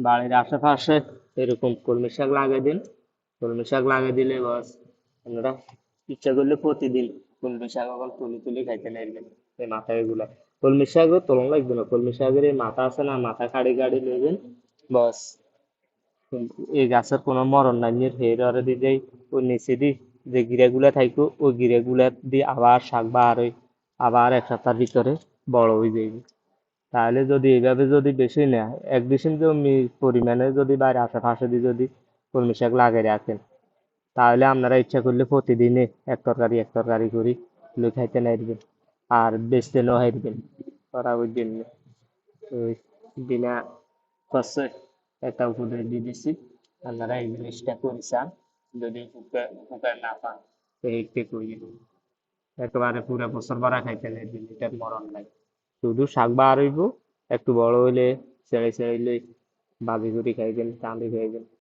বাড়ির আশেপাশে এরকম কলমি শাক লাগিয়ে দিন। কলমি শাক লাগিয়ে দিলে বাস আপনারা ইচ্ছা করলে প্রতিদিন কলমি শাক আবার তুলে তুলে খাইতে লাগবেন। এই মাথা এগুলা কলমি শাকও তোলন লাগবে না, কলমি শাকের এই মাথা আছে না, মাথা কাড়ি কাড়ি নেবেন বাস। এই গাছের কোনো মরণ নাই, নিয়ে হের দিতেই ওই নিচে দি যে গিরাগুলা থাকবো ওই গিরাগুলা দিয়ে আবার শাক বার হই, আবার এক সপ্তাহের ভিতরে বড় হয়ে যাবে। তাহলে যদি এইভাবে যদি বেশি না, এক বেশি জমি পরিমাণে যদি বাইরে আশেপাশে দিয়ে যদি কলমি শাক লাগিয়ে রাখেন, তাহলে আপনারা ইচ্ছা করলে প্রতিদিনে এক তরকারি করি লই খাইতে নাইবেন, আর বেচতে ন হারবেন করা ওই জন্য। ওই বিনা কষ্টে একটা উপদেশ দিয়ে দিচ্ছি, আপনারা এই জিনিসটা করে চান। যদি উপকার না পান তো এইটে করি, একেবারে পুরো বছর ভরা খাইতে নাইবেন, এটার মরণ নাই। শুধু শাক বার হইব, একটু বড় হইলে ছেড়ে ছেড়ে ভাজি করে খাইবেন, চাঁদি খাইবেন।